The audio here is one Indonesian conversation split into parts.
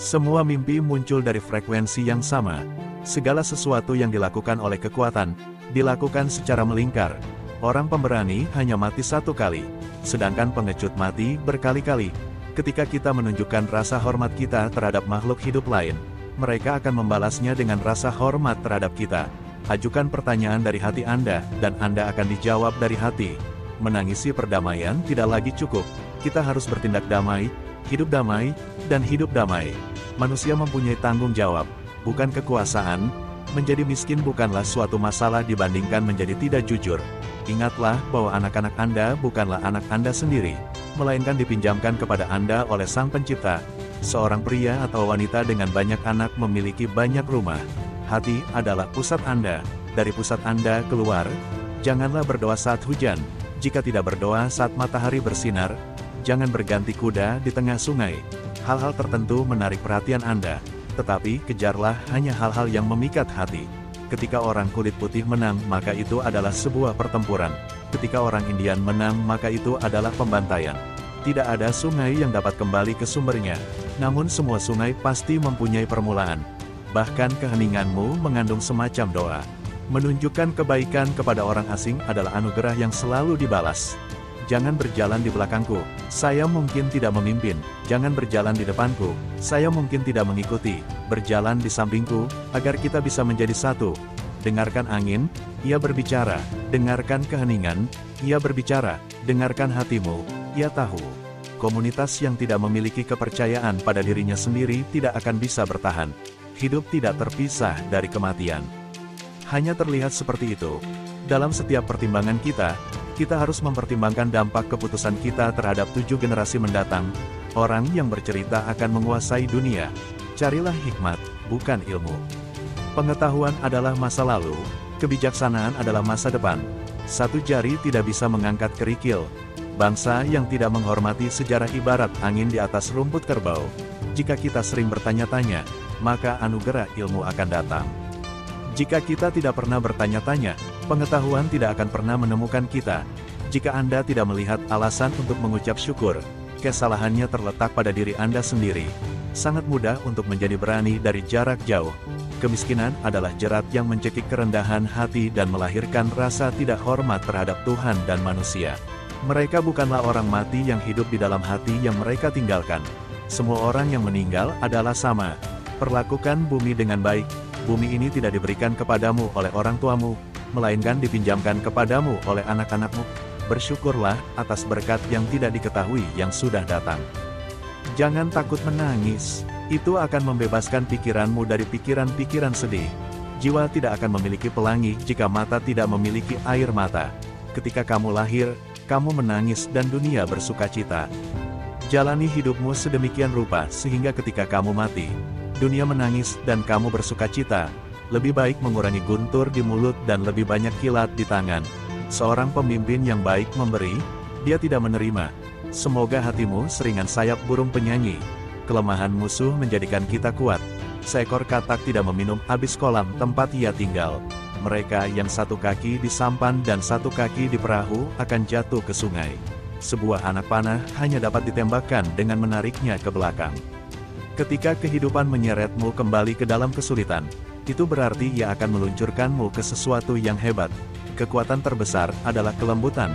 Semua mimpi muncul dari frekuensi yang sama. Segala sesuatu yang dilakukan oleh kekuatan, dilakukan secara melingkar. Orang pemberani hanya mati satu kali, sedangkan pengecut mati berkali-kali. Ketika kita menunjukkan rasa hormat kita terhadap makhluk hidup lain, mereka akan membalasnya dengan rasa hormat terhadap kita. Ajukan pertanyaan dari hati Anda, dan Anda akan dijawab dari hati. Menangisi perdamaian tidak lagi cukup. Kita harus bertindak damai, dan hidup damai. Manusia mempunyai tanggung jawab, bukan kekuasaan. Menjadi miskin bukanlah suatu masalah dibandingkan menjadi tidak jujur. Ingatlah bahwa anak-anak Anda bukanlah anak Anda sendiri, melainkan dipinjamkan kepada Anda oleh Sang Pencipta. Seorang pria atau wanita dengan banyak anak memiliki banyak rumah. Hati adalah pusat Anda. Dari pusat Anda keluar. Janganlah berdoa saat hujan. Jika tidak berdoa saat matahari bersinar, jangan berganti kuda di tengah sungai. Hal-hal tertentu menarik perhatian Anda, tetapi kejarlah hanya hal-hal yang memikat hati. Ketika orang kulit putih menang, maka itu adalah sebuah pertempuran. Ketika orang Indian menang, maka itu adalah pembantaian. Tidak ada sungai yang dapat kembali ke sumbernya, namun semua sungai pasti mempunyai permulaan. Bahkan keheninganmu mengandung semacam doa. Menunjukkan kebaikan kepada orang asing adalah anugerah yang selalu dibalas. Jangan berjalan di belakangku, saya mungkin tidak memimpin. Jangan berjalan di depanku, saya mungkin tidak mengikuti. Berjalan di sampingku, agar kita bisa menjadi satu. Dengarkan angin, ia berbicara. Dengarkan keheningan, ia berbicara. Dengarkan hatimu, ia tahu. Komunitas yang tidak memiliki kepercayaan pada dirinya sendiri tidak akan bisa bertahan. Hidup tidak terpisah dari kematian. Hanya terlihat seperti itu. Dalam setiap pertimbangan kita harus mempertimbangkan dampak keputusan kita terhadap 7 generasi mendatang. Orang yang bercerita akan menguasai dunia. Carilah hikmat, bukan ilmu. Pengetahuan adalah masa lalu, kebijaksanaan adalah masa depan. Satu jari tidak bisa mengangkat kerikil. Bangsa yang tidak menghormati sejarah ibarat angin di atas rumput kerbau. Jika kita sering bertanya-tanya, maka anugerah ilmu akan datang. Jika kita tidak pernah bertanya-tanya, pengetahuan tidak akan pernah menemukan kita. Jika Anda tidak melihat alasan untuk mengucap syukur, kesalahannya terletak pada diri Anda sendiri. Sangat mudah untuk menjadi berani dari jarak jauh. Kemiskinan adalah jerat yang mencekik kerendahan hati dan melahirkan rasa tidak hormat terhadap Tuhan dan manusia. Mereka bukanlah orang mati yang hidup di dalam hati yang mereka tinggalkan. Semua orang yang meninggal adalah sama. Perlakukan bumi dengan baik. Bumi ini tidak diberikan kepadamu oleh orang tuamu, melainkan dipinjamkan kepadamu oleh anak-anakmu. Bersyukurlah atas berkat yang tidak diketahui yang sudah datang. Jangan takut menangis. Itu akan membebaskan pikiranmu dari pikiran-pikiran sedih. Jiwa tidak akan memiliki pelangi jika mata tidak memiliki air mata. Ketika kamu lahir, kamu menangis dan dunia bersukacita. Jalani hidupmu sedemikian rupa sehingga ketika kamu mati, dunia menangis dan kamu bersukacita. Lebih baik mengurangi guntur di mulut dan lebih banyak kilat di tangan. Seorang pemimpin yang baik memberi, dia tidak menerima. Semoga hatimu seringan sayap burung penyanyi. Kelemahan musuh menjadikan kita kuat. Seekor katak tidak meminum habis kolam tempat ia tinggal. Mereka yang satu kaki di sampan dan satu kaki di perahu akan jatuh ke sungai. Sebuah anak panah hanya dapat ditembakkan dengan menariknya ke belakang. Ketika kehidupan menyeretmu kembali ke dalam kesulitan, itu berarti ia akan meluncurkanmu ke sesuatu yang hebat. Kekuatan terbesar adalah kelembutan.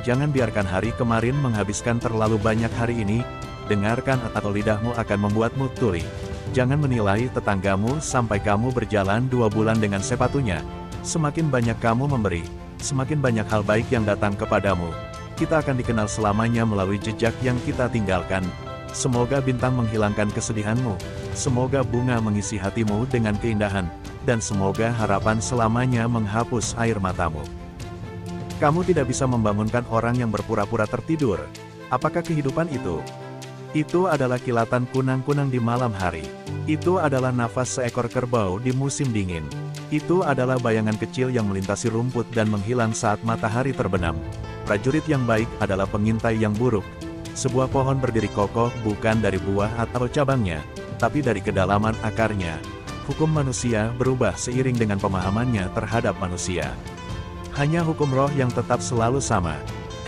Jangan biarkan hari kemarin menghabiskan terlalu banyak hari ini. Dengarkan atau lidahmu akan membuatmu tuli. Jangan menilai tetanggamu sampai kamu berjalan 2 bulan dengan sepatunya. Semakin banyak kamu memberi, semakin banyak hal baik yang datang kepadamu. Kita akan dikenal selamanya melalui jejak yang kita tinggalkan. Semoga bintang menghilangkan kesedihanmu. Semoga bunga mengisi hatimu dengan keindahan. Dan semoga harapan selamanya menghapus air matamu. Kamu tidak bisa membangunkan orang yang berpura-pura tertidur. Apakah kehidupan itu? Itu adalah kilatan kunang-kunang di malam hari. Itu adalah nafas seekor kerbau di musim dingin. Itu adalah bayangan kecil yang melintasi rumput dan menghilang saat matahari terbenam. Prajurit yang baik adalah pengintai yang buruk. Sebuah pohon berdiri kokoh bukan dari buah atau cabangnya, tapi dari kedalaman akarnya. Hukum manusia berubah seiring dengan pemahamannya terhadap manusia. Hanya hukum roh yang tetap selalu sama.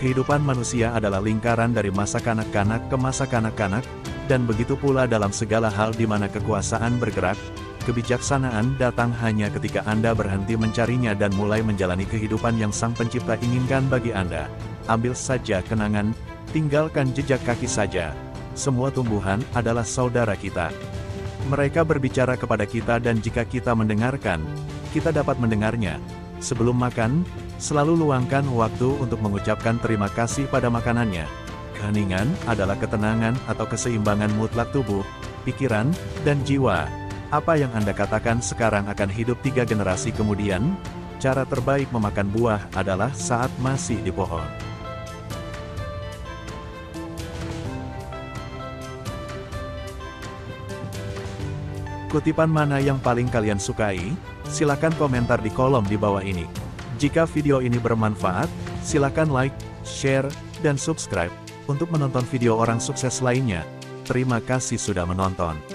Kehidupan manusia adalah lingkaran dari masa kanak-kanak ke masa kanak-kanak, Dan begitu pula dalam segala hal di mana kekuasaan bergerak, kebijaksanaan datang hanya ketika Anda berhenti mencarinya dan mulai menjalani kehidupan yang Sang Pencipta inginkan bagi Anda. Ambil saja kenangan, tinggalkan jejak kaki saja. Semua tumbuhan adalah saudara kita. Mereka berbicara kepada kita dan jika kita mendengarkan, kita dapat mendengarnya. Sebelum makan, selalu luangkan waktu untuk mengucapkan terima kasih pada makanannya. Keheningan adalah ketenangan atau keseimbangan mutlak tubuh, pikiran, dan jiwa. Apa yang Anda katakan sekarang akan hidup 3 generasi kemudian. Cara terbaik memakan buah adalah saat masih di pohon. Kutipan mana yang paling kalian sukai? Silakan komentar di kolom di bawah ini. Jika video ini bermanfaat, silakan like, share, dan subscribe untuk menonton video orang sukses lainnya. Terima kasih sudah menonton.